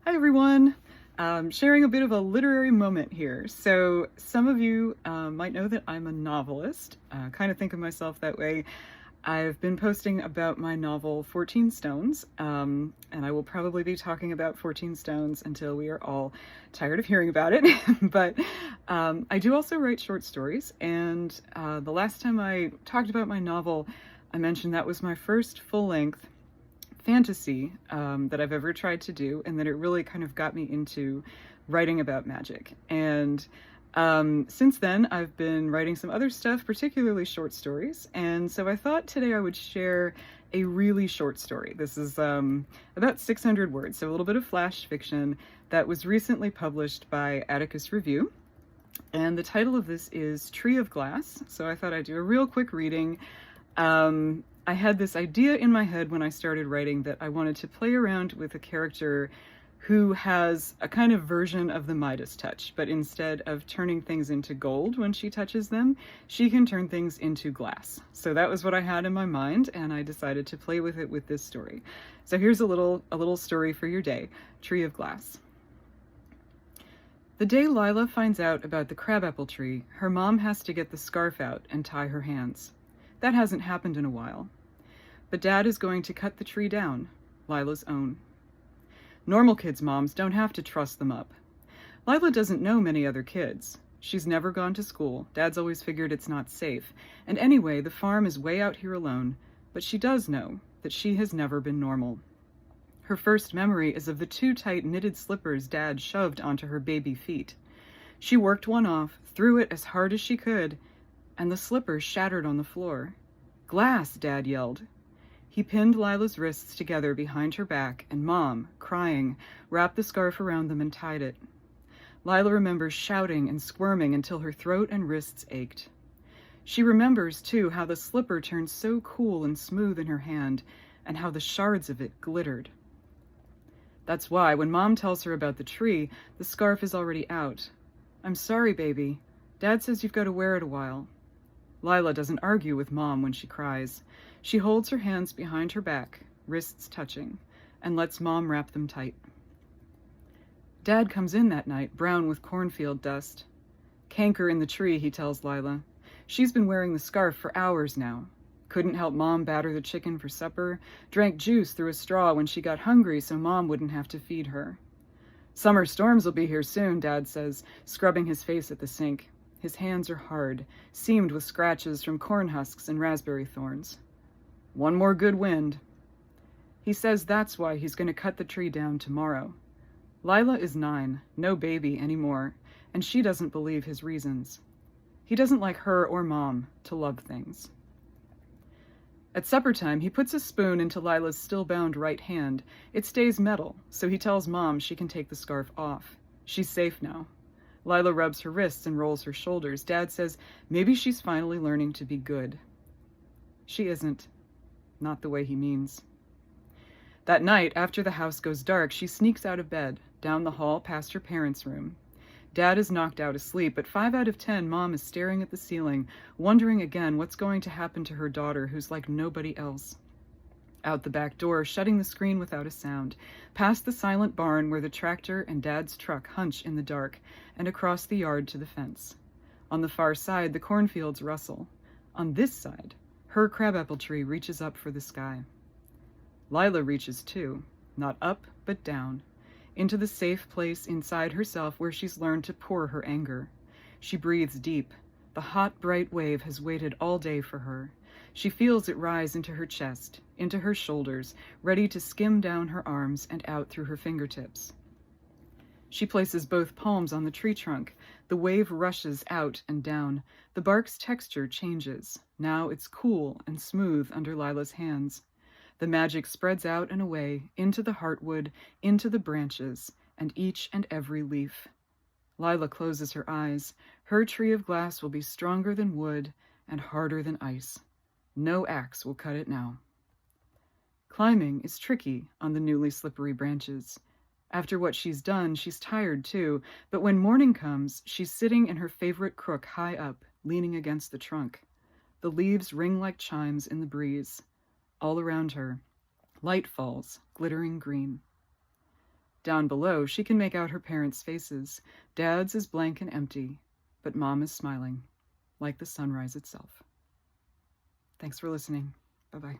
Hi everyone! Sharing a bit of a literary moment here. So some of you might know that I'm a novelist. Kind of think of myself that way. I've been posting about my novel 14 Stones, and I will probably be talking about 14 Stones until we are all tired of hearing about it. But I do also write short stories, and the last time I talked about my novel, I mentioned that was my first full-length fantasy that I've ever tried to do, and that it really kind of got me into writing about magic. And since then, I've been writing some other stuff, particularly short stories. And so I thought today I would share a really short story. This is about 600 words, so a little bit of flash fiction that was recently published by Atticus Review. And the title of this is Tree of Glass. So I thought I'd do a real quick reading. I had this idea in my head when I started writing that I wanted to play around with a character who has a kind of version of the Midas touch, but instead of turning things into gold when she touches them, she can turn things into glass. So that was what I had in my mind, and I decided to play with it with this story. So here's a little story for your day, Tree of Glass. The day Lila finds out about the crabapple tree, her mom has to get the scarf out and tie her hands. That hasn't happened in a while. But Dad is going to cut the tree down, Lila's own. Normal kids' moms don't have to truss them up. Lila doesn't know many other kids. She's never gone to school. Dad's always figured it's not safe. And anyway, the farm is way out here alone. But she does know that she has never been normal. Her first memory is of the two tight knitted slippers Dad shoved onto her baby feet. She worked one off, threw it as hard as she could, and the slippers shattered on the floor. "Glass!" Dad yelled. He pinned Lila's wrists together behind her back, and Mom, crying, wrapped the scarf around them and tied it. Lila remembers shouting and squirming until her throat and wrists ached. She remembers, too, how the slipper turned so cool and smooth in her hand, and how the shards of it glittered. That's why, when Mom tells her about the tree, the scarf is already out. "I'm sorry, baby. Dad says you've got to wear it a while." Lila doesn't argue with Mom when she cries. She holds her hands behind her back, wrists touching, and lets Mom wrap them tight. Dad comes in that night, brown with cornfield dust. "Canker in the tree," he tells Lila. She's been wearing the scarf for hours now. Couldn't help Mom batter the chicken for supper, drank juice through a straw when she got hungry so Mom wouldn't have to feed her. "Summer storms will be here soon," Dad says, scrubbing his face at the sink. His hands are hard, seamed with scratches from corn husks and raspberry thorns. "One more good wind." He says that's why he's going to cut the tree down tomorrow. Lila is 9, no baby anymore, and she doesn't believe his reasons. He doesn't like her or Mom to love things. At supper time, he puts a spoon into Lila's still-bound right hand. It stays metal, so he tells Mom she can take the scarf off. She's safe now. Lila rubs her wrists and rolls her shoulders. Dad says maybe she's finally learning to be good. She isn't. Not the way he means. That night, after the house goes dark, she sneaks out of bed, down the hall past her parents' room. Dad is knocked out asleep, but 5 out of 10, Mom is staring at the ceiling, wondering again what's going to happen to her daughter who's like nobody else. Out the back door, shutting the screen without a sound, past the silent barn where the tractor and Dad's truck hunch in the dark, and across the yard to the fence. On the far side, the cornfields rustle. On this side, her crabapple tree reaches up for the sky. Lila reaches too, not up, but down, into the safe place inside herself where she's learned to pour her anger. She breathes deep. The hot, bright wave has waited all day for her. She feels it rise into her chest, into her shoulders, ready to skim down her arms and out through her fingertips. She places both palms on the tree trunk. The wave rushes out and down. The bark's texture changes. Now it's cool and smooth under Lila's hands. The magic spreads out and away, into the heartwood, into the branches, and each and every leaf. Lila closes her eyes. Her tree of glass will be stronger than wood and harder than ice. No axe will cut it now. Climbing is tricky on the newly slippery branches. After what she's done, she's tired too, but when morning comes, she's sitting in her favorite crook high up, leaning against the trunk. The leaves ring like chimes in the breeze. All around her, light falls, glittering green. Down below, she can make out her parents' faces. Dad's is blank and empty, but Mom is smiling, like the sunrise itself. Thanks for listening. Bye-bye.